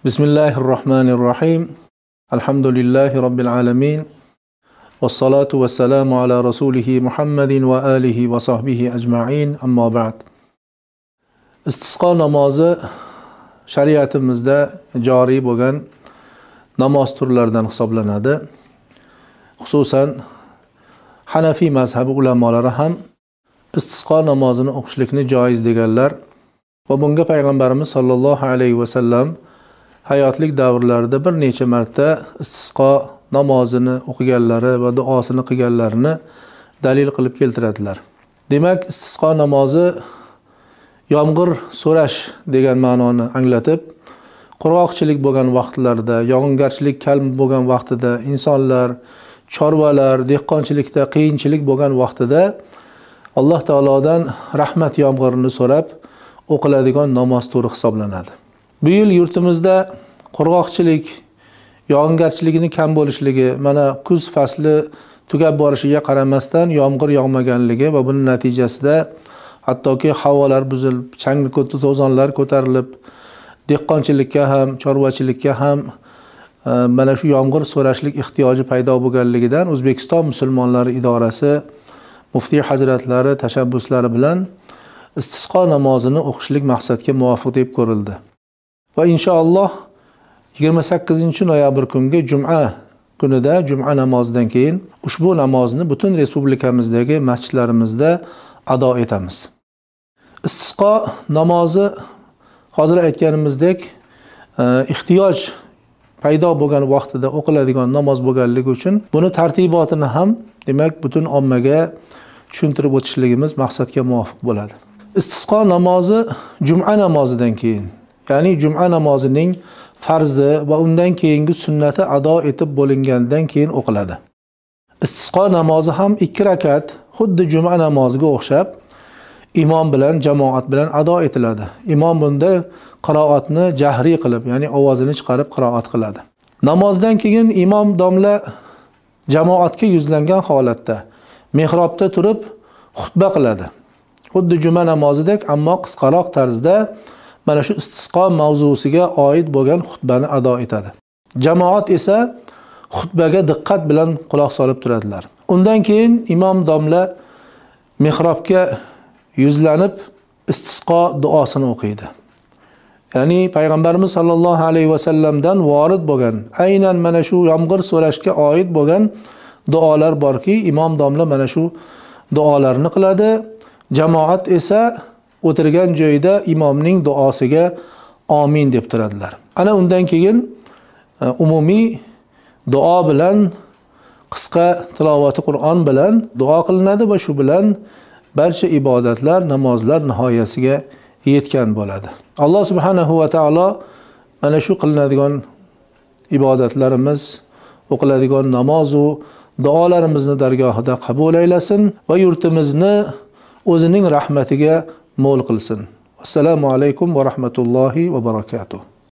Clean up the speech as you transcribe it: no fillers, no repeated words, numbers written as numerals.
Bismillahirrahmanirrahim. Alhamdulillahi Rabbil alamin. Wassalatu wassalamu ala rasulihi Muhammadin wa alihi wa sahbihi ajma'in. Amma ba'd. Istisqo namozi shariatimizda joriy bo'lgan namoz turlaridan hisoblanadi. Xususan Hanafi mazhabi ulamolari ham istisqo namozini o'qishlikni joiz deganlar va bunga payg'ambarimiz sollallohu alayhi va sallam hayotlik davrlarida bir necha marta istisqo namozini o'qiganlari va duosini qilganlarini dalil qilib keltiradilar. Demak, istisqo namozi yomg'ir so'rash degan ma'noni anglatib, qurg'oqchilik bo'lgan vaqtlarda, yog'ingarchilik kam bo'lgan vaqtida, insonlar, chorvalar, dehqonchilikda qiyinchilik bo'lgan vaqtida Alloh taolodan rahmat yomg'irini so'rab o'qiladigan namoz turi hisoblanadi. Bu yil yurtimizda qurg'oqchilik, yog'ingarchilikning kam bo'lishligi, mana kuz fasli tugab borishiga qaramasdan yomg'ir yog'maganligi va buning natijasida hattoki havolar buzilib, changli to'zonlar ko'tarilib, dehqonchilikka ham, chorvachilikka ham mana shu yomg'ir so'rashlik ehtiyoji paydo bo'lganligidan O'zbekiston musulmonlari idorasi muftiy hazratlari tashabbuslari bilan istisqo namozini o'qishlik maqsadga muvofiq deb ko'rildi. Va inshaalloh 28-noyabr kungi juma kunida, juma namozidan keyin ushbu namozni butun respublikamizdagi masjidlarimizda ado etamiz. Istisqo namozi hozir aytganimizdek ehtiyoj paydo bo'lgan vaqtida o'qiladigan namoz bo'lganligi uchun buni tartibotini ham demak butun ommaga tushuntirib o'tishligimiz maqsadga muvofiq bo'ladi. Istisqo namozi juma namozidan keyin, ya'ni juma namozining farzi va undan keyingi sunnati ado etib bo'lingandan keyin o'qiladi. Istisqo namozi ham 2 rakat xuddi juma namoziga o'xshab imom bilan, jamoat bilan ado etiladi. Imom bunda qiroatni jahriy qilib, ya'ni ovozini chiqarib qiroat qiladi. Namozdan keyin imom domla jamoatga yuzlangan holatda mihrobda turib xutba qiladi. Xuddi juma namozidek, ammo qisqaroq tarzda mana shu istisqo mavzusiga oid bo'lgan xutbani ado etadi. Jamoat esa xutbaga diqqat bilan quloq solib turadilar. Undan keyin imom domla mihrobga yuzlanib istisqo duosini o'qiydi. Ya'ni payg'ambarimiz sollallohu alayhi va sallamdan vorid bo'lgan, aynan mana shu yomg'ir so'rashga oid bo'lgan duolar borki, imom domla mana shu duolarni qiladi. Jamoat esa o'tirgan joyida imomning duosiga amin deb turadilar. Ana undan keyin umumiy duo bilan, qisqa tilovati Qur'on bilan duo qilinadi va shu bilan barcha ibodatlar, namozlar nihoyasiga yetgan bo'ladi. Alloh subhanahu va taolo mana shu qilinadigan ibodatlarimiz, o'qiladigan namoz va duolarimizni dargohida qabul aylasin va yurtimizni o'zining rahmatiga mo'l qilsin. Assalomu alaykum va rahmatullohi va barakatuh.